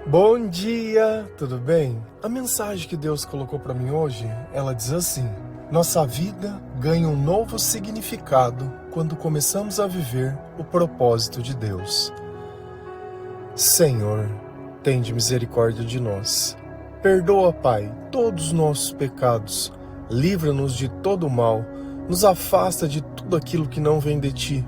Bom dia, tudo bem? A mensagem que Deus colocou para mim hoje, ela diz assim: nossa vida ganha um novo significado quando começamos a viver o propósito de Deus. Senhor, tende misericórdia de nós. Perdoa, Pai, todos os nossos pecados. Livra-nos de todo o mal. Nos afasta de tudo aquilo que não vem de Ti.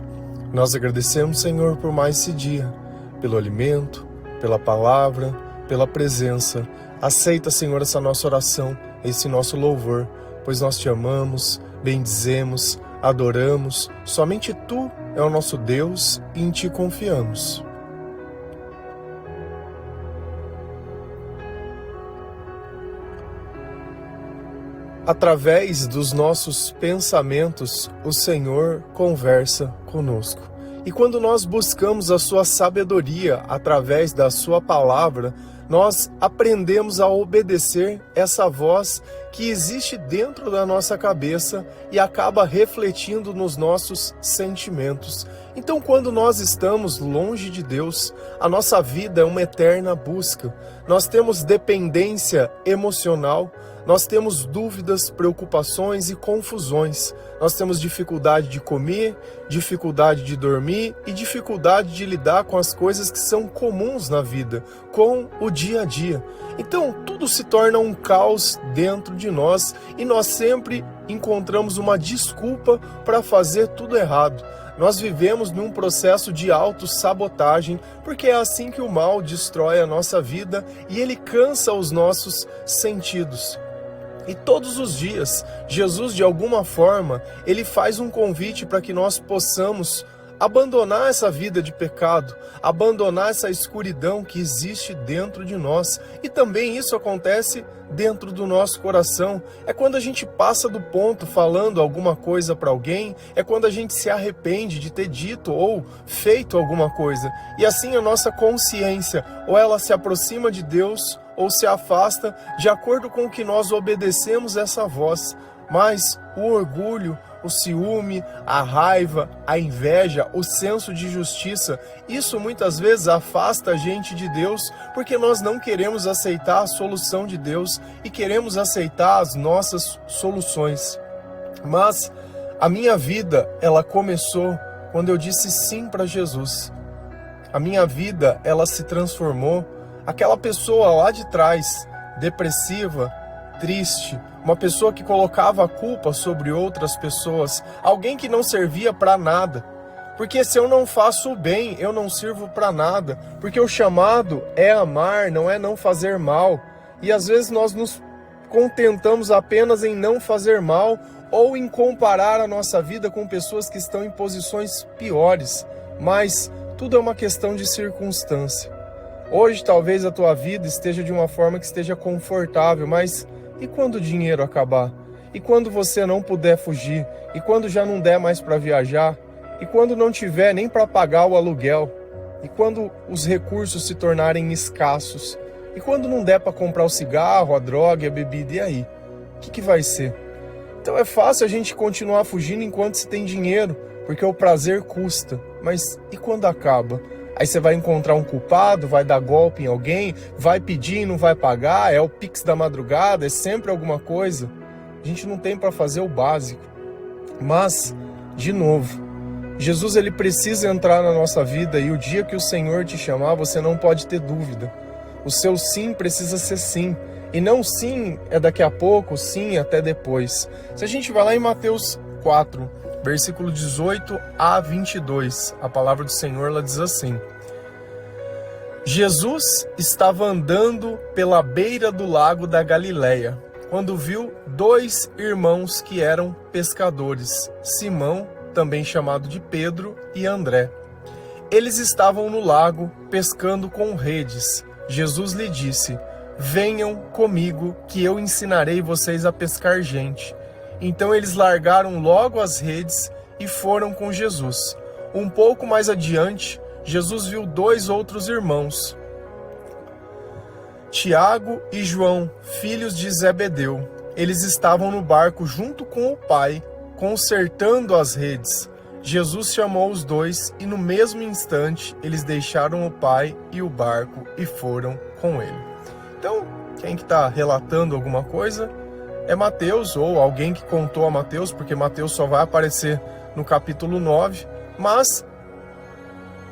Nós agradecemos, Senhor, por mais esse dia, pelo alimento, pela palavra, pela presença. Aceita, Senhor, essa nossa oração, esse nosso louvor, pois nós Te amamos, bendizemos, adoramos. Somente Tu é o nosso Deus e em Ti confiamos. Através dos nossos pensamentos, o Senhor conversa conosco. E quando nós buscamos a sua sabedoria através da sua palavra, nós aprendemos a obedecer essa voz que existe dentro da nossa cabeça e acaba refletindo nos nossos sentimentos. Então, quando nós estamos longe de Deus, a nossa vida é uma eterna busca. Nós temos dependência emocional, nós temos dúvidas, preocupações e confusões. Nós temos dificuldade de comer, dificuldade de dormir e dificuldade de lidar com as coisas que são comuns na vida, com o dia a dia. Então, tudo se torna um caos dentro de nós e nós sempre encontramos uma desculpa para fazer tudo errado. Nós vivemos num processo de autossabotagem, porque é assim que o mal destrói a nossa vida e ele cansa os nossos sentidos. E todos os dias, Jesus, de alguma forma, ele faz um convite para que nós possamos abandonar essa vida de pecado, abandonar essa escuridão que existe dentro de nós. E também isso acontece dentro do nosso coração. É quando a gente passa do ponto falando alguma coisa para alguém, é quando a gente se arrepende de ter dito ou feito alguma coisa. E assim a nossa consciência, ou ela se aproxima de Deus, ou se afasta de acordo com o que nós obedecemos essa voz. Mas o orgulho, o ciúme, a raiva, a inveja, o senso de justiça, isso muitas vezes afasta a gente de Deus, porque nós não queremos aceitar a solução de Deus e queremos aceitar as nossas soluções. Mas a minha vida, ela começou quando eu disse sim para Jesus. A minha vida, ela se transformou. Aquela pessoa lá de trás, depressiva, triste, uma pessoa que colocava a culpa sobre outras pessoas, alguém que não servia para nada. Porque se eu não faço o bem, eu não sirvo para nada. Porque o chamado é amar, não é não fazer mal. E às vezes nós nos contentamos apenas em não fazer mal ou em comparar a nossa vida com pessoas que estão em posições piores. Mas tudo é uma questão de circunstância. Hoje talvez a tua vida esteja de uma forma que esteja confortável, mas e quando o dinheiro acabar? E quando você não puder fugir? E quando já não der mais para viajar? E quando não tiver nem para pagar o aluguel? E quando os recursos se tornarem escassos? E quando não der para comprar o cigarro, a droga, a bebida, e aí? O que vai ser? Então é fácil a gente continuar fugindo enquanto se tem dinheiro, porque o prazer custa. Mas e quando acaba? Aí você vai encontrar um culpado, vai dar golpe em alguém, vai pedir e não vai pagar, é o Pix da madrugada, é sempre alguma coisa. A gente não tem para fazer o básico. Mas, de novo, Jesus ele precisa entrar na nossa vida e o dia que o Senhor te chamar, você não pode ter dúvida. O seu sim precisa ser sim. E não sim é daqui a pouco, sim até depois. Se a gente vai lá em Mateus 4, versículo 18 a 22, a palavra do Senhor ela diz assim: Jesus estava andando pela beira do lago da Galileia, quando viu dois irmãos que eram pescadores, Simão, também chamado de Pedro, e André. Eles estavam no lago pescando com redes. Jesus lhe disse: venham comigo que eu ensinarei vocês a pescar gente. Então eles largaram logo as redes e foram com Jesus. Um pouco mais adiante, Jesus viu dois outros irmãos, Tiago e João, filhos de Zebedeu. Eles estavam no barco junto com o pai, consertando as redes. Jesus chamou os dois e no mesmo instante eles deixaram o pai e o barco e foram com ele. Então, quem que está relatando alguma coisa é Mateus, ou alguém que contou a Mateus, porque Mateus só vai aparecer no capítulo 9, mas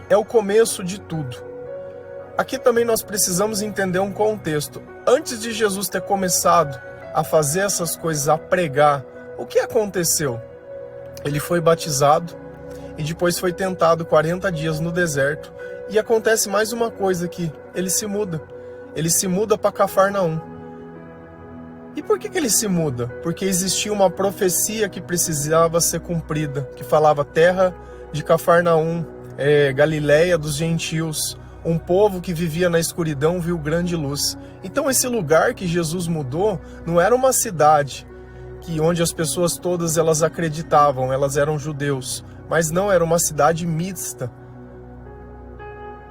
é o começo de tudo. Aqui também nós precisamos entender um contexto. Antes de Jesus ter começado a fazer essas coisas, a pregar, o que aconteceu? Ele foi batizado e depois foi tentado 40 dias no deserto. E acontece mais uma coisa aqui, ele se muda. Ele se muda para Cafarnaum. E por que ele se muda? Porque existia uma profecia que precisava ser cumprida, que falava terra de Cafarnaum, Galileia dos gentios, um povo que vivia na escuridão viu grande luz. Então esse lugar que Jesus mudou não era uma cidade onde as pessoas todas elas acreditavam, elas eram judeus, mas não, era uma cidade mista.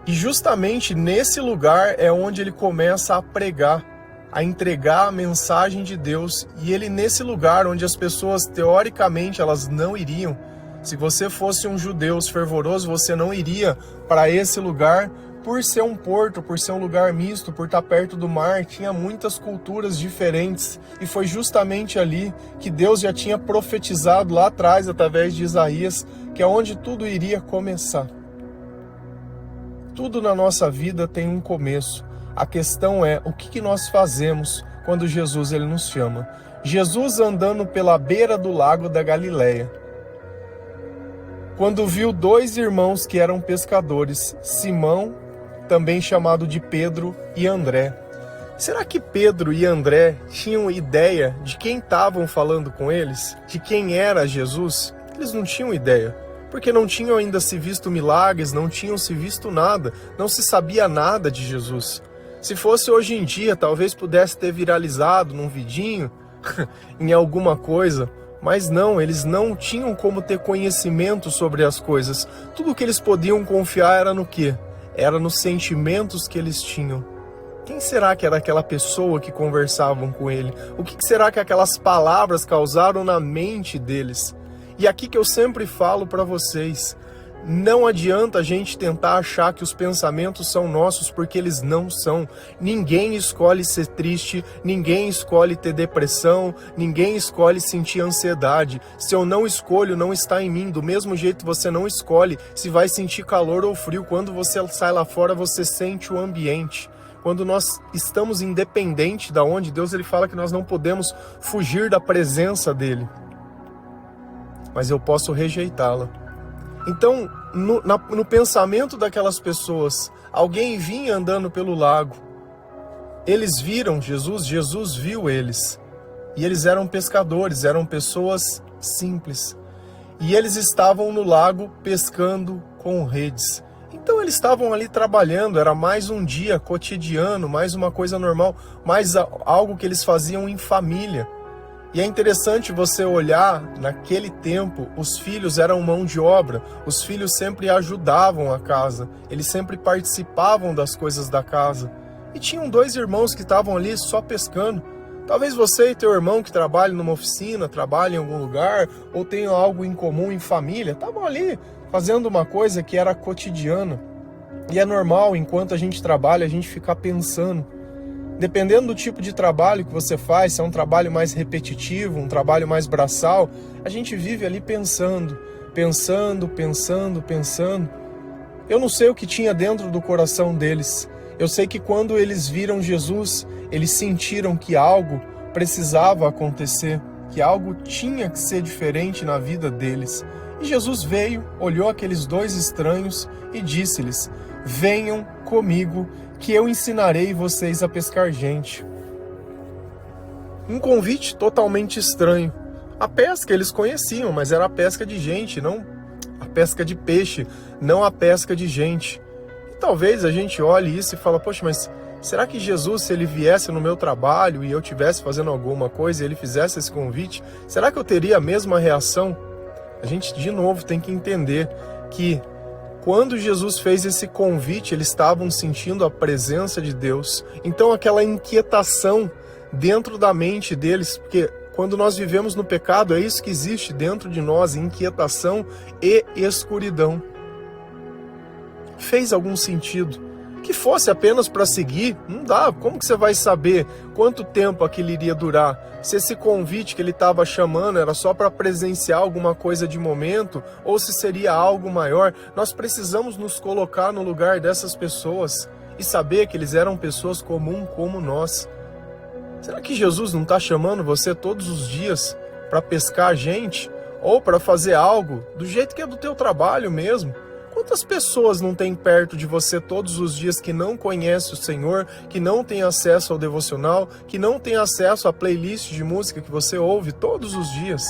E justamente nesse lugar é onde ele começa a pregar, a entregar a mensagem de Deus, e ele nesse lugar onde as pessoas teoricamente elas não iriam. Se você fosse um judeu fervoroso, você não iria para esse lugar por ser um porto, por ser um lugar misto, por estar perto do mar, tinha muitas culturas diferentes. E foi justamente ali que Deus já tinha profetizado lá atrás, através de Isaías, que é onde tudo iria começar. Tudo na nossa vida tem um começo. A questão é o que nós fazemos quando Jesus ele nos chama. Jesus andando pela beira do lago da Galileia, quando viu dois irmãos que eram pescadores, Simão, também chamado de Pedro, e André. Será que Pedro e André tinham ideia de quem estavam falando com eles? De quem era Jesus? Eles não tinham ideia, porque não tinham ainda se visto milagres, não tinham se visto nada, não se sabia nada de Jesus. Se fosse hoje em dia, talvez pudesse ter viralizado num vidinho, em alguma coisa, mas não, eles não tinham como ter conhecimento sobre as coisas. Tudo que eles podiam confiar era no quê? Era nos sentimentos que eles tinham. Quem será que era aquela pessoa que conversavam com ele? O que será que aquelas palavras causaram na mente deles? E aqui que eu sempre falo para vocês, não adianta a gente tentar achar que os pensamentos são nossos, porque eles não são. Ninguém escolhe ser triste, ninguém escolhe ter depressão, ninguém escolhe sentir ansiedade. Se eu não escolho, não está em mim. Do mesmo jeito você não escolhe se vai sentir calor ou frio. Quando você sai lá fora, você sente o ambiente. Quando nós estamos independentes da onde Deus ele fala que nós não podemos fugir da presença dele, mas eu posso rejeitá-la. Então, no pensamento daquelas pessoas, alguém vinha andando pelo lago. Eles viram Jesus, Jesus viu eles. E eles eram pescadores, eram pessoas simples. E eles estavam no lago pescando com redes. Então eles estavam ali trabalhando, era mais um dia cotidiano, mais uma coisa normal, mais algo que eles faziam em família. E é interessante você olhar, naquele tempo, os filhos eram mão de obra, os filhos sempre ajudavam a casa, eles sempre participavam das coisas da casa. E tinham dois irmãos que estavam ali só pescando. Talvez você e teu irmão que trabalhem numa oficina, trabalhem em algum lugar, ou tenham algo em comum em família, estavam ali fazendo uma coisa que era cotidiana. E é normal, enquanto a gente trabalha, a gente ficar pensando. Dependendo do tipo de trabalho que você faz, se é um trabalho mais repetitivo, um trabalho mais braçal, a gente vive ali pensando. Eu não sei o que tinha dentro do coração deles. Eu sei que quando eles viram Jesus, eles sentiram que algo precisava acontecer, que algo tinha que ser diferente na vida deles. E Jesus veio, olhou aqueles dois estranhos e disse-lhes: venham comigo, que eu ensinarei vocês a pescar gente. Um convite totalmente estranho. A pesca eles conheciam, mas era a pesca de gente, não a pesca de peixe, não a pesca de gente. E talvez a gente olhe isso e fala: poxa, mas será que Jesus, se ele viesse no meu trabalho e eu estivesse fazendo alguma coisa e ele fizesse esse convite, será que eu teria a mesma reação? A gente, de novo, tem que entender que quando Jesus fez esse convite, eles estavam sentindo a presença de Deus. Então aquela inquietação dentro da mente deles, porque Quando nós vivemos no pecado, é isso que existe dentro de nós, inquietação e escuridão. Fez algum sentido? Que fosse apenas para seguir, não dá. Como que você vai saber quanto tempo aquilo iria durar? Se esse convite que ele estava chamando era só para presenciar alguma coisa de momento, ou se seria algo maior. Nós precisamos nos colocar no lugar dessas pessoas e saber que eles eram pessoas comuns como nós. Será que Jesus não está chamando você todos os dias para pescar gente? Ou para fazer algo do jeito que é do teu trabalho mesmo? Quantas pessoas não tem perto de você todos os dias que não conhece o Senhor, que não tem acesso ao devocional, que não tem acesso à playlist de música que você ouve todos os dias?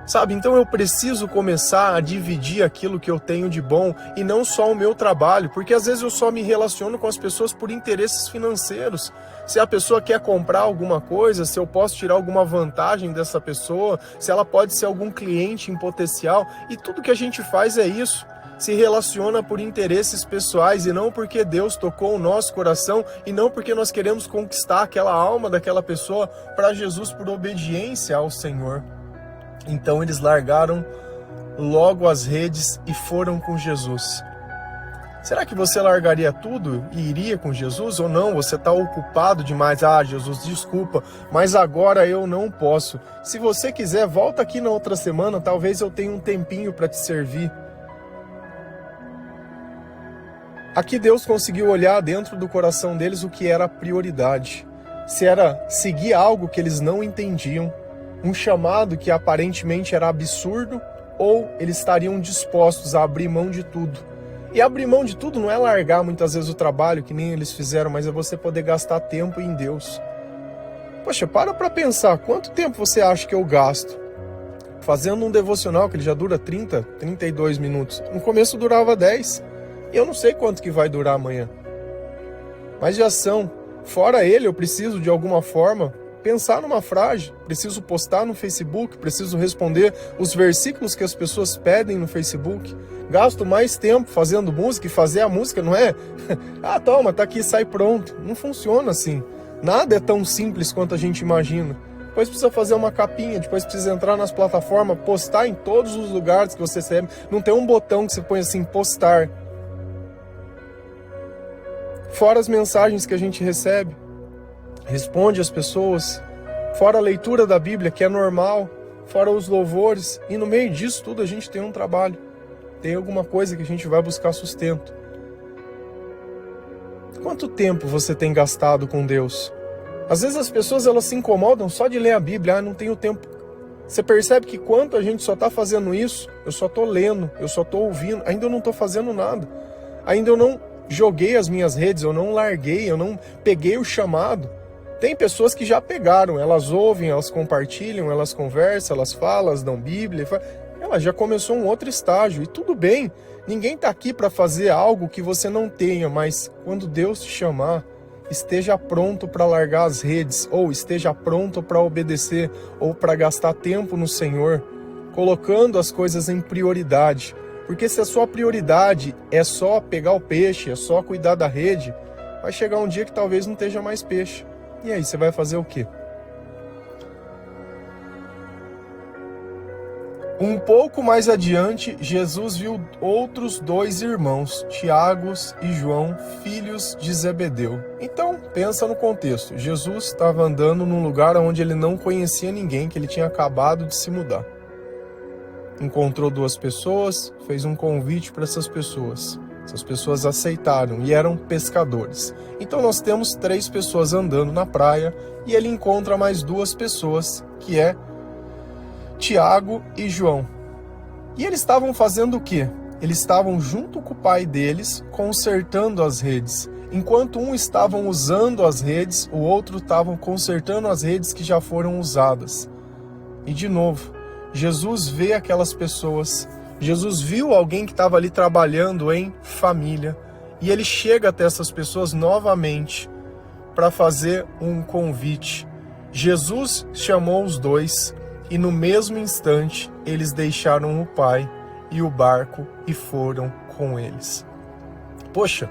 Sabe, então eu preciso começar a dividir aquilo que eu tenho de bom e não só o meu trabalho, porque às vezes eu só me relaciono com as pessoas por interesses financeiros. Se a pessoa quer comprar alguma coisa, se eu posso tirar alguma vantagem dessa pessoa, se ela pode ser algum cliente em potencial, e tudo que a gente faz é isso. Se relaciona por interesses pessoais e não porque Deus tocou o nosso coração e não porque nós queremos conquistar aquela alma daquela pessoa para Jesus por obediência ao Senhor. Então eles largaram logo as redes e foram com Jesus. Será que você largaria tudo e iria com Jesus ou não? Você está ocupado demais. Ah, Jesus, desculpa, mas agora eu não posso. Se você quiser, volta aqui na outra semana, talvez eu tenha um tempinho para te servir. Aqui Deus conseguiu olhar dentro do coração deles o que era a prioridade. Se era seguir algo que eles não entendiam, um chamado que aparentemente era absurdo, ou eles estariam dispostos a abrir mão de tudo. E abrir mão de tudo não é largar muitas vezes o trabalho, que nem eles fizeram, mas é você poder gastar tempo em Deus. Poxa, para pensar, quanto tempo você acha que eu gasto fazendo um devocional que ele já dura 30, 32 minutos? No começo durava 10. Eu não sei quanto que vai durar amanhã. Mas já são. Fora ele, eu preciso de alguma forma pensar numa frase, preciso postar no Facebook, preciso responder os versículos que as pessoas pedem no Facebook. Gasto mais tempo fazendo música e fazer a música não é... ah, toma, tá aqui, sai pronto. Não funciona assim. Nada é tão simples quanto a gente imagina. Depois precisa fazer uma capinha, depois precisa entrar nas plataformas, postar em todos os lugares que você recebe. Não tem um botão que você põe assim, postar. Fora as mensagens que a gente recebe, responde às pessoas, fora a leitura da Bíblia, que é normal, fora os louvores, e no meio disso tudo a gente tem um trabalho, tem alguma coisa que a gente vai buscar sustento. Quanto tempo você tem gastado com Deus? Às vezes as pessoas elas se incomodam só de ler a Bíblia, não tenho tempo. Você percebe que quanto a gente só está fazendo isso, eu só estou lendo, eu só estou ouvindo, ainda eu não estou fazendo nada, ainda eu não joguei as minhas redes, eu não larguei, eu não peguei o chamado. Tem pessoas que já pegaram, elas ouvem, elas compartilham, elas conversam, elas falam, elas dão Bíblia, ela já começou um outro estágio, e tudo bem, ninguém está aqui para fazer algo que você não tenha, mas quando Deus te chamar, esteja pronto para largar as redes, ou esteja pronto para obedecer, ou para gastar tempo no Senhor, colocando as coisas em prioridade. Porque se a sua prioridade é só pegar o peixe, é só cuidar da rede, vai chegar um dia que talvez não esteja mais peixe. E aí, você vai fazer o quê? Um pouco mais adiante, Jesus viu outros 2 irmãos, Tiago e João, filhos de Zebedeu. Então, pensa no contexto. Jesus estava andando num lugar onde ele não conhecia ninguém, que ele tinha acabado de se mudar. Encontrou 2 pessoas, fez um convite para essas pessoas. Essas pessoas aceitaram e eram pescadores. Então nós temos 3 pessoas andando na praia e ele encontra mais 2 pessoas, que é Tiago e João. E eles estavam fazendo o quê? Eles estavam junto com o pai deles, consertando as redes. Enquanto um estavam usando as redes, o outro estavam consertando as redes que já foram usadas. E de novo, Jesus vê aquelas pessoas, Jesus viu alguém que estava ali trabalhando em família, e ele chega até essas pessoas novamente para fazer um convite. Jesus chamou os 2 e no mesmo instante eles deixaram o pai e o barco e foram com eles. Poxa,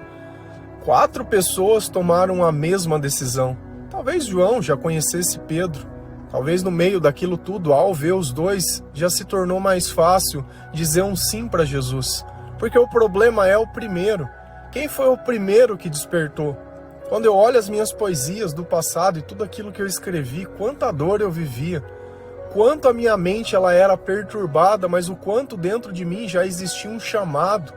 4 pessoas tomaram a mesma decisão. Talvez João já conhecesse Pedro. Talvez no meio daquilo tudo, ao ver os dois, já se tornou mais fácil dizer um sim para Jesus. Porque o problema é o primeiro. Quem foi o primeiro que despertou? Quando eu olho as minhas poesias do passado e tudo aquilo que eu escrevi, quanta dor eu vivia, quanto a minha mente ela era perturbada, mas o quanto dentro de mim já existia um chamado.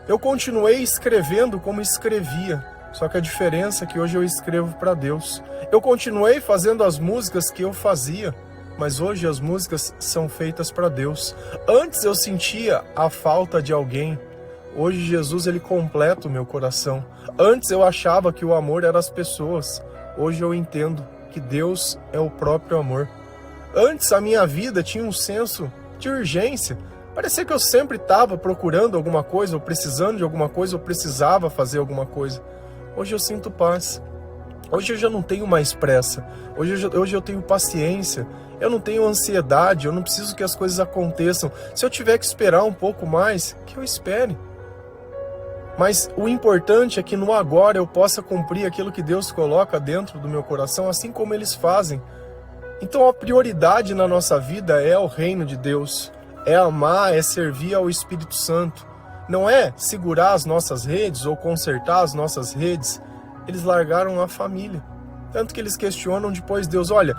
Eu continuei escrevendo como escrevia, só que a diferença é que hoje eu escrevo para Deus. Eu continuei fazendo as músicas que eu fazia, mas hoje as músicas são feitas para Deus. Antes eu sentia a falta de alguém. Hoje Jesus ele completa o meu coração. Antes eu achava que o amor era as pessoas. Hoje eu entendo que Deus é o próprio amor. Antes a minha vida tinha um senso de urgência. Parecia que eu sempre estava procurando alguma coisa, ou precisando de alguma coisa, ou precisava fazer alguma coisa. Hoje eu sinto paz. Hoje eu já não tenho mais pressa. Hoje eu tenho paciência. Eu não tenho ansiedade. Eu não preciso que as coisas aconteçam. Se eu tiver que esperar um pouco mais, que eu espere. Mas o importante é que no agora eu possa cumprir aquilo que Deus coloca dentro do meu coração, assim como eles fazem. Então a prioridade na nossa vida é o reino de Deus. É amar, é servir ao Espírito Santo. Não é segurar as nossas redes ou consertar as nossas redes. Eles largaram a família. Tanto que eles questionam depois Deus, olha,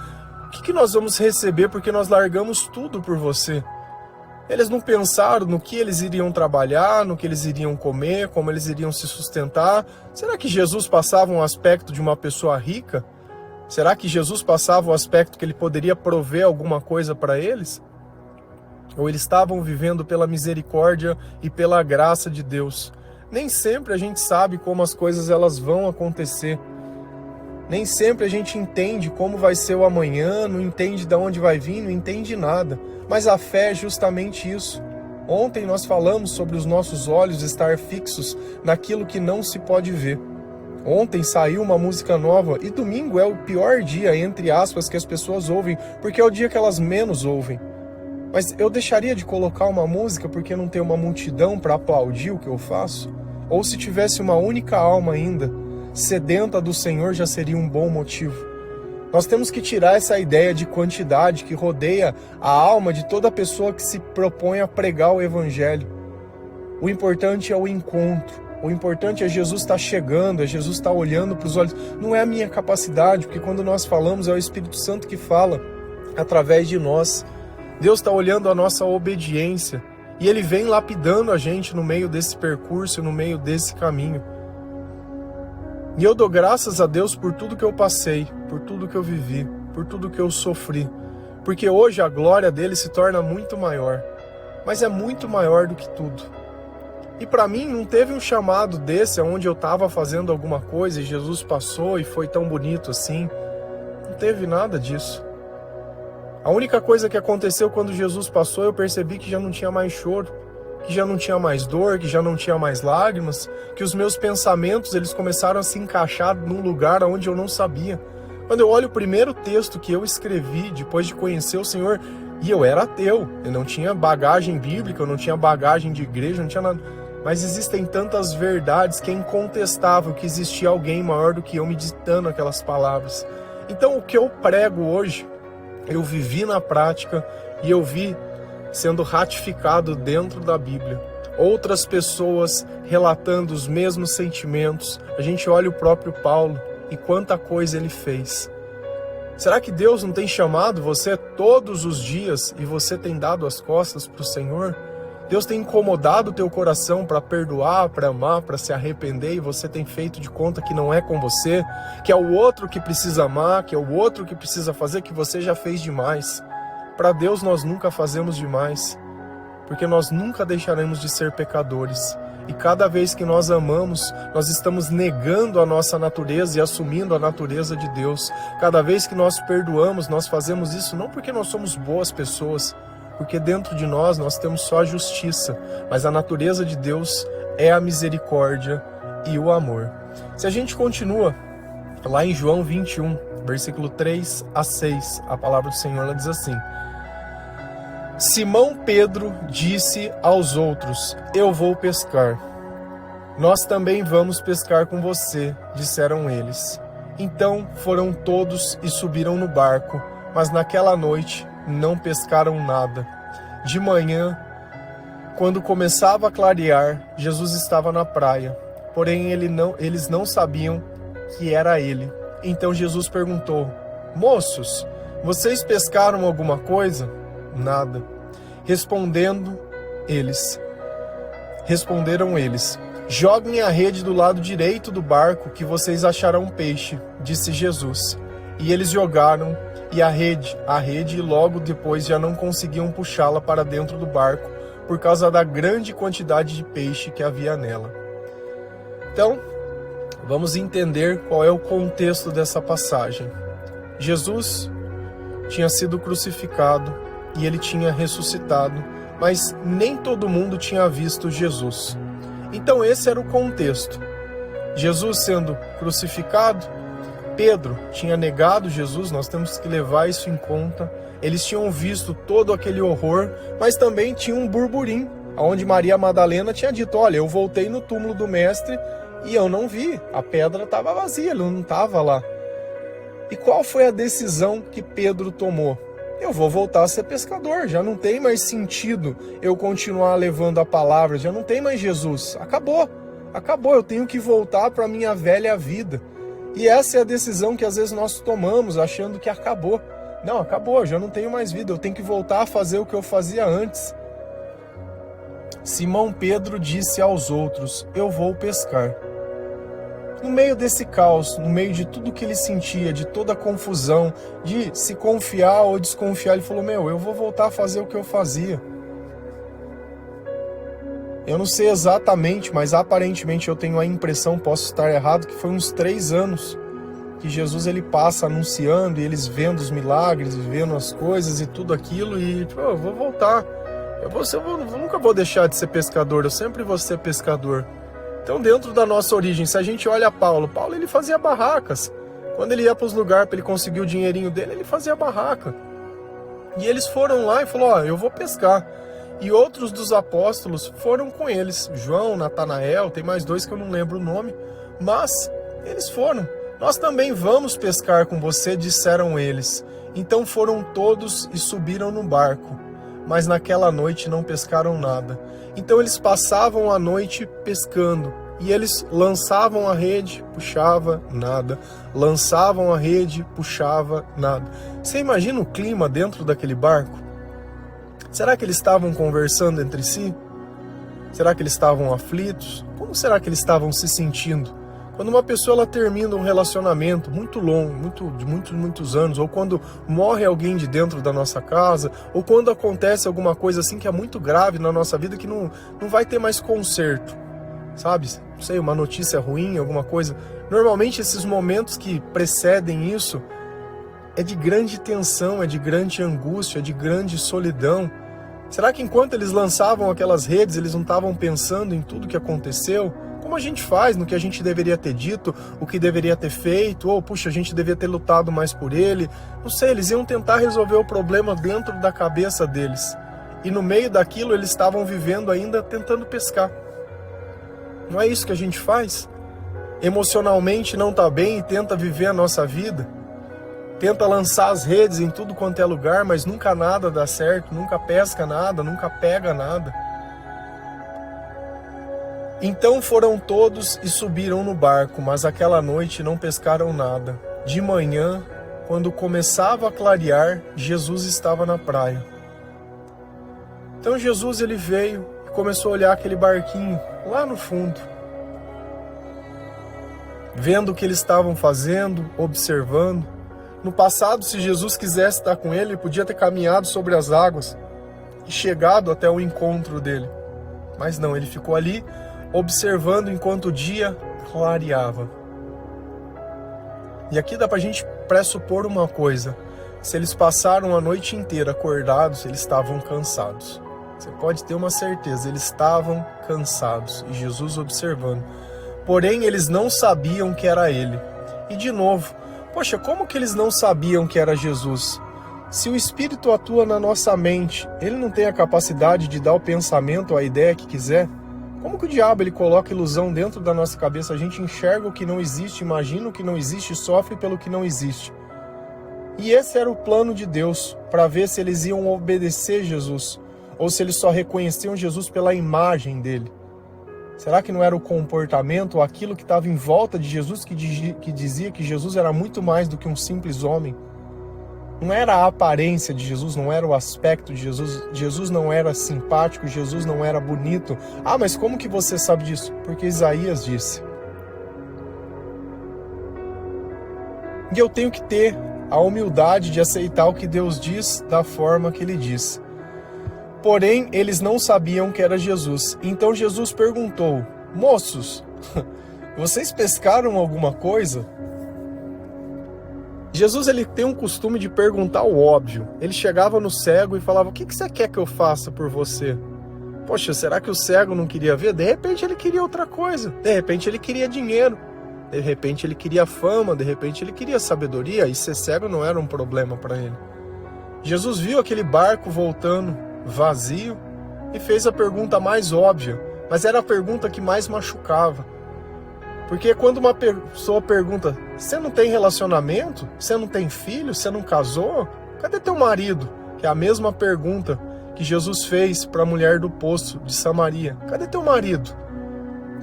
o que nós vamos receber porque nós largamos tudo por você? Eles não pensaram no que eles iriam trabalhar, no que eles iriam comer, como eles iriam se sustentar. Será que Jesus passava um aspecto de uma pessoa rica? Será que Jesus passava o aspecto que ele poderia prover alguma coisa para eles? Ou eles estavam vivendo pela misericórdia e pela graça de Deus? Nem sempre a gente sabe como as coisas elas vão acontecer. Nem sempre a gente entende como vai ser o amanhã, não entende de onde vai vir, não entende nada. Mas a fé é justamente isso. Ontem nós falamos sobre os nossos olhos estar fixos naquilo que não se pode ver. Ontem saiu uma música nova e domingo é o pior dia, entre aspas, que as pessoas ouvem, porque é o dia que elas menos ouvem. Mas eu deixaria de colocar uma música porque não tem uma multidão para aplaudir o que eu faço? Ou se tivesse uma única alma ainda, sedenta do Senhor, já seria um bom motivo. Nós temos que tirar essa ideia de quantidade que rodeia a alma de toda pessoa que se propõe a pregar o Evangelho. O importante é o encontro. O importante é Jesus estar chegando, é Jesus estar olhando para os olhos. Não é a minha capacidade, porque quando nós falamos é o Espírito Santo que fala através de nós. Deus está olhando a nossa obediência e Ele vem lapidando a gente no meio desse percurso, no meio desse caminho. E eu dou graças a Deus por tudo que eu passei, por tudo que eu vivi, por tudo que eu sofri. Porque hoje a glória dele se torna muito maior. Mas é muito maior do que tudo. E para mim não teve um chamado desse onde eu estava fazendo alguma coisa e Jesus passou e foi tão bonito assim. Não teve nada disso. A única coisa que aconteceu quando Jesus passou, eu percebi que já não tinha mais choro, que já não tinha mais dor, que já não tinha mais lágrimas, que os meus pensamentos eles começaram a se encaixar num lugar onde eu não sabia. Quando eu olho o primeiro texto que eu escrevi depois de conhecer o Senhor, e eu era ateu, eu não tinha bagagem bíblica, eu não tinha bagagem de igreja, não tinha nada. Mas existem tantas verdades que é incontestável que existia alguém maior do que eu me ditando aquelas palavras. Então o que eu prego hoje, eu vivi na prática e eu vi sendo ratificado dentro da Bíblia. Outras pessoas relatando os mesmos sentimentos. A gente olha o próprio Paulo e quanta coisa ele fez. Será que Deus não tem chamado você todos os dias e você tem dado as costas para o Senhor? Deus tem incomodado o teu coração para perdoar, para amar, para se arrepender e você tem feito de conta que não é com você, que é o outro que precisa amar, que é o outro que precisa fazer, que você já fez demais. Para Deus nós nunca fazemos demais, porque nós nunca deixaremos de ser pecadores. E cada vez que nós amamos, nós estamos negando a nossa natureza e assumindo a natureza de Deus. Cada vez que nós perdoamos, nós fazemos isso não porque nós somos boas pessoas, porque dentro de nós temos só a justiça, mas a natureza de Deus é a misericórdia e o amor. Se a gente continua lá em João 21, versículo 3 a 6, a palavra do Senhor ela diz assim: Simão Pedro disse aos outros: Eu vou pescar. Nós também vamos pescar com você, disseram eles. Então foram todos e subiram no barco, mas naquela noite não pescaram nada. De manhã, quando começava a clarear, Jesus estava na praia, porém eles não sabiam que era ele. Então Jesus perguntou: moços, vocês pescaram alguma coisa? Nada. Responderam eles: joguem a rede do lado direito do barco que vocês acharão peixe, disse Jesus. E eles jogaram a rede e logo depois já não conseguiam puxá-la para dentro do barco por causa da grande quantidade de peixe que havia nela. Então, vamos entender qual é o contexto dessa passagem. Jesus tinha sido crucificado e ele tinha ressuscitado, mas nem todo mundo tinha visto Jesus. Então esse era o contexto. Jesus sendo crucificado, Pedro tinha negado Jesus, nós temos que levar isso em conta. Eles tinham visto todo aquele horror, mas também tinha um burburinho, onde Maria Madalena tinha dito: olha, eu voltei no túmulo do mestre e eu não vi, a pedra estava vazia, ele não estava lá. E qual foi a decisão que Pedro tomou? Eu vou voltar a ser pescador, já não tem mais sentido eu continuar levando a palavra, já não tem mais Jesus, acabou, eu tenho que voltar para a minha velha vida. E essa é a decisão que às vezes nós tomamos, achando que acabou. Não, acabou, já não tenho mais vida, eu tenho que voltar a fazer o que eu fazia antes. Simão Pedro disse aos outros: eu vou pescar. No meio desse caos, no meio de tudo que ele sentia, de toda a confusão, de se confiar ou desconfiar, ele falou: eu vou voltar a fazer o que eu fazia. Eu não sei exatamente, mas aparentemente eu tenho a impressão, posso estar errado, que foi uns 3 anos que Jesus ele passa anunciando e eles vendo os milagres, vendo as coisas e tudo aquilo, e eu vou voltar. Eu nunca vou deixar de ser pescador, eu sempre vou ser pescador. Então, dentro da nossa origem, se a gente olha Paulo ele fazia barracas. Quando ele ia para os lugares para ele conseguir o dinheirinho dele, ele fazia barraca. E eles foram lá e falou: eu vou pescar. E outros dos apóstolos foram com eles. João, Natanael, tem mais 2 que eu não lembro o nome. Mas eles foram. Nós também vamos pescar com você, disseram eles. Então foram todos e subiram no barco. Mas naquela noite não pescaram nada. Então eles passavam a noite pescando. E eles lançavam a rede, puxava nada. Lançavam a rede, puxava nada. Você imagina o clima dentro daquele barco? Será que eles estavam conversando entre si? Será que eles estavam aflitos? Como será que eles estavam se sentindo? Quando uma pessoa ela termina um relacionamento muito longo, de muitos anos, ou quando morre alguém de dentro da nossa casa, ou quando acontece alguma coisa assim que é muito grave na nossa vida, que não vai ter mais conserto, sabe? Não sei, uma notícia ruim, alguma coisa. Normalmente esses momentos que precedem isso é de grande tensão, é de grande angústia, é de grande solidão. Será que enquanto eles lançavam aquelas redes, eles não estavam pensando em tudo que aconteceu? Como a gente faz, no que a gente deveria ter dito, o que deveria ter feito, ou puxa, a gente devia ter lutado mais por ele. Não sei, eles iam tentar resolver o problema dentro da cabeça deles. E no meio daquilo eles estavam vivendo ainda tentando pescar. Não é isso que a gente faz? Emocionalmente não está bem e tenta viver a nossa vida. Tenta lançar as redes em tudo quanto é lugar, mas nunca nada dá certo, nunca pesca nada, nunca pega nada. Então foram todos e subiram no barco, mas aquela noite não pescaram nada. De manhã, quando começava a clarear, Jesus estava na praia. Então Jesus ele veio e começou a olhar aquele barquinho lá no fundo. Vendo o que eles estavam fazendo, observando. No passado, se Jesus quisesse estar com ele, podia ter caminhado sobre as águas e chegado até o encontro dele. Mas não, ele ficou ali observando enquanto o dia clareava. E aqui dá pra gente pressupor uma coisa: se eles passaram a noite inteira acordados, eles estavam cansados. Você pode ter uma certeza, eles estavam cansados, e Jesus observando. Porém, eles não sabiam que era ele. E de novo, poxa, como que eles não sabiam que era Jesus? Se o Espírito atua na nossa mente, ele não tem a capacidade de dar o pensamento, a ideia que quiser? Como que o diabo ele coloca ilusão dentro da nossa cabeça? A gente enxerga o que não existe, imagina o que não existe, sofre pelo que não existe. E esse era o plano de Deus, para ver se eles iam obedecer Jesus, ou se eles só reconheciam Jesus pela imagem dele. Será que não era o comportamento, ou aquilo que estava em volta de Jesus que dizia que Jesus era muito mais do que um simples homem? Não era a aparência de Jesus, não era o aspecto de Jesus, Jesus não era simpático, Jesus não era bonito. Ah, mas como que você sabe disso? Porque Isaías disse. E eu tenho que ter a humildade de aceitar o que Deus diz da forma que Ele diz. Porém, eles não sabiam que era Jesus. Então Jesus perguntou: moços, vocês pescaram alguma coisa? Jesus, ele tem um costume de perguntar o óbvio. Ele chegava no cego e falava: o que você quer que eu faça por você? Poxa, será que o cego não queria ver? De repente ele queria outra coisa. De repente ele queria dinheiro. De repente ele queria fama. De repente ele queria sabedoria. E ser cego não era um problema para ele. Jesus viu aquele barco voltando vazio e fez a pergunta mais óbvia, mas era a pergunta que mais machucava. Porque quando uma pessoa pergunta: você não tem relacionamento? Você não tem filho? Você não casou? Cadê teu marido? Que é a mesma pergunta que Jesus fez para a mulher do poço de Samaria. Cadê teu marido?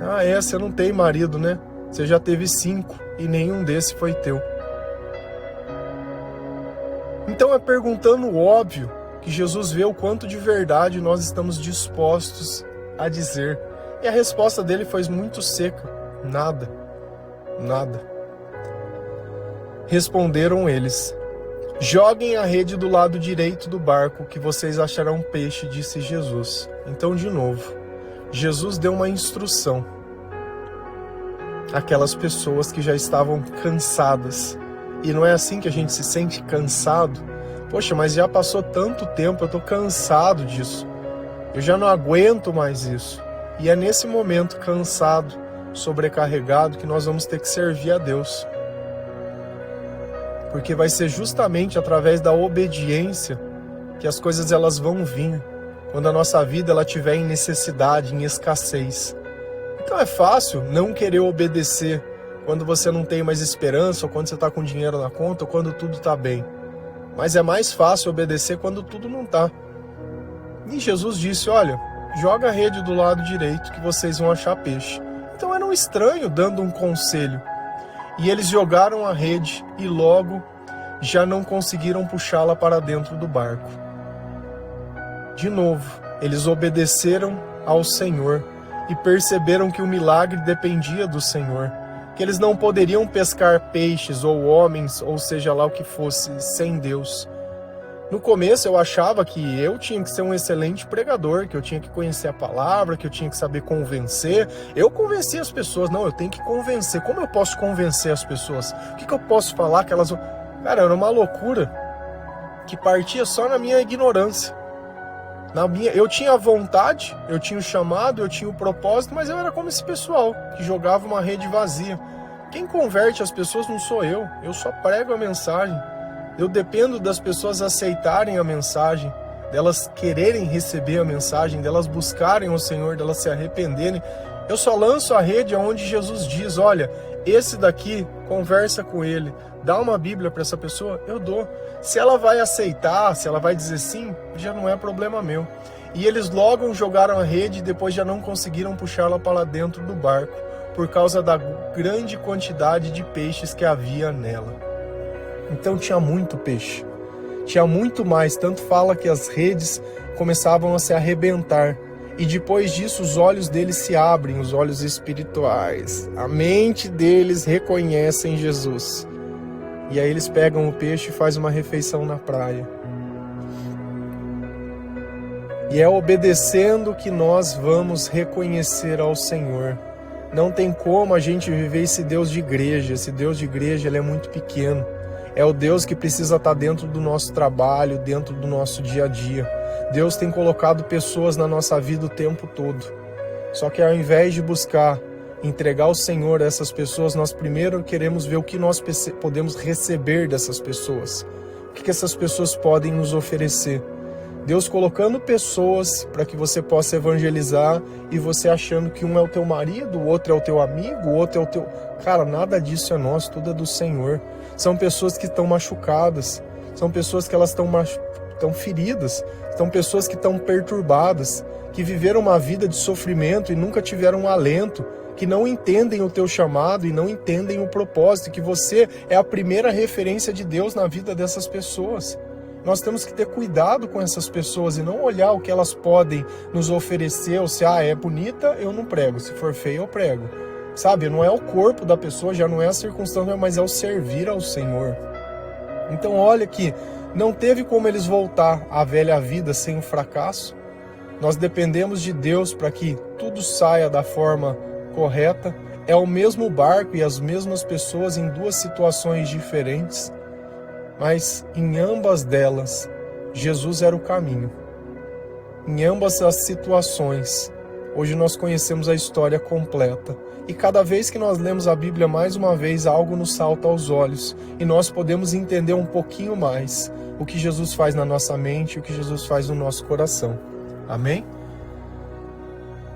Ah, você não tem marido, né? Você já teve 5 e nenhum desses foi teu. Então é perguntando o óbvio que Jesus vê o quanto de verdade nós estamos dispostos a dizer. E a resposta dele foi muito seca: nada, nada. Responderam eles: joguem a rede do lado direito do barco, que vocês acharão peixe, disse Jesus. Então, de novo, Jesus deu uma instrução àquelas pessoas que já estavam cansadas. E não é assim que a gente se sente cansado? Poxa, mas já passou tanto tempo, eu estou cansado disso. Eu já não aguento mais isso. E é nesse momento, cansado, sobrecarregado, que nós vamos ter que servir a Deus. Porque vai ser justamente através da obediência que as coisas elas vão vir. Quando a nossa vida ela estiver em necessidade, em escassez. Então é fácil não querer obedecer quando você não tem mais esperança, ou quando você está com dinheiro na conta, ou quando tudo está bem. Mas é mais fácil obedecer quando tudo não está. E Jesus disse: olha, joga a rede do lado direito que vocês vão achar peixe. Então era um estranho dando um conselho. E eles jogaram a rede e logo já não conseguiram puxá-la para dentro do barco. De novo, eles obedeceram ao Senhor e perceberam que o milagre dependia do Senhor. Que eles não poderiam pescar peixes ou homens, ou seja lá o que fosse, sem Deus. No começo eu achava que eu tinha que ser um excelente pregador, que eu tinha que conhecer a palavra, que eu tinha que saber convencer. Eu convenci as pessoas. Não, eu tenho que convencer. Como eu posso convencer as pessoas? O que eu posso falar que elas vão... Cara, era uma loucura que partia só na minha ignorância. Eu tinha a vontade, eu tinha o chamado, eu tinha o propósito, mas eu era como esse pessoal que jogava uma rede vazia. Quem converte as pessoas não sou eu só prego a mensagem. Eu dependo das pessoas aceitarem a mensagem, delas quererem receber a mensagem, delas buscarem o Senhor, delas se arrependerem. Eu só lanço a rede onde Jesus diz: olha, esse daqui, conversa com ele, dá uma Bíblia para essa pessoa, eu dou. Se ela vai aceitar, se ela vai dizer sim, já não é problema meu. E eles logo jogaram a rede e depois já não conseguiram puxá-la para dentro do barco, por causa da grande quantidade de peixes que havia nela. Então tinha muito peixe, tinha muito mais, tanto fala que as redes começavam a se arrebentar. E depois disso os olhos deles se abrem, os olhos espirituais. A mente deles reconhecem Jesus. E aí eles pegam o peixe e fazem uma refeição na praia. E é obedecendo que nós vamos reconhecer ao Senhor. Não tem como a gente viver esse Deus de igreja. Esse Deus de igreja ele é muito pequeno. É o Deus que precisa estar dentro do nosso trabalho, dentro do nosso dia a dia. Deus tem colocado pessoas na nossa vida o tempo todo. Só que ao invés de buscar entregar ao Senhor essas pessoas, nós primeiro queremos ver o que nós podemos receber dessas pessoas. O que essas pessoas podem nos oferecer. Deus colocando pessoas para que você possa evangelizar e você achando que um é o teu marido, o outro é o teu amigo, o outro é o teu... Cara, nada disso é nosso, tudo é do Senhor. São pessoas que estão machucadas, são pessoas que elas estão feridas, são pessoas que estão perturbadas, que viveram uma vida de sofrimento e nunca tiveram um alento, que não entendem o teu chamado e não entendem o propósito, que você é a primeira referência de Deus na vida dessas pessoas. Nós temos que ter cuidado com essas pessoas e não olhar o que elas podem nos oferecer, ou se é bonita, eu não prego, se for feia, eu prego. Sabe, não é o corpo da pessoa, já não é a circunstância, mas é o servir ao Senhor. Então olha que não teve como eles voltar à velha vida sem o fracasso. Nós dependemos de Deus para que tudo saia da forma correta. É o mesmo barco e as mesmas pessoas em duas situações diferentes. Mas em ambas delas, Jesus era o caminho. Em ambas as situações, hoje nós conhecemos a história completa. E cada vez que nós lemos a Bíblia mais uma vez, algo nos salta aos olhos. E nós podemos entender um pouquinho mais o que Jesus faz na nossa mente, o que Jesus faz no nosso coração. Amém?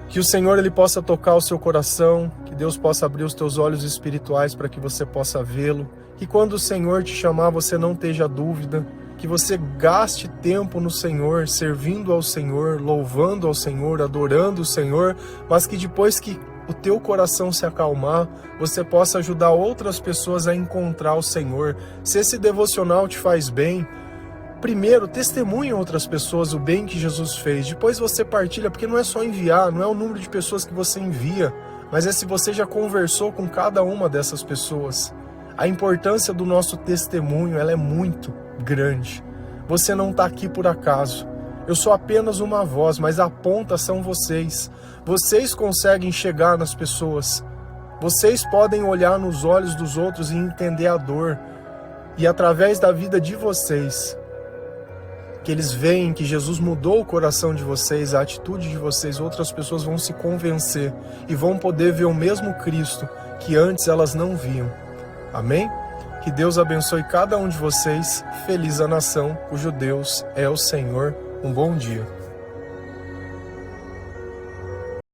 Que o Senhor ele possa tocar o seu coração, que Deus possa abrir os teus olhos espirituais para que você possa vê-lo. Que quando o Senhor te chamar, você não esteja dúvida, que você gaste tempo no Senhor, servindo ao Senhor, louvando ao Senhor, adorando o Senhor, mas que depois que o teu coração se acalmar, você possa ajudar outras pessoas a encontrar o Senhor. Se esse devocional te faz bem, primeiro, testemunhe a outras pessoas o bem que Jesus fez. Depois você partilha, porque não é só enviar, não é o número de pessoas que você envia, mas é se você já conversou com cada uma dessas pessoas. A importância do nosso testemunho, ela é muito grande. Você não está aqui por acaso. Eu sou apenas uma voz, mas a ponta são vocês. Vocês conseguem chegar nas pessoas. Vocês podem olhar nos olhos dos outros e entender a dor. E através da vida de vocês, que eles veem que Jesus mudou o coração de vocês, a atitude de vocês, outras pessoas vão se convencer e vão poder ver o mesmo Cristo que antes elas não viam. Amém? Que Deus abençoe cada um de vocês. Feliz a nação cujo Deus é o Senhor. Um bom dia.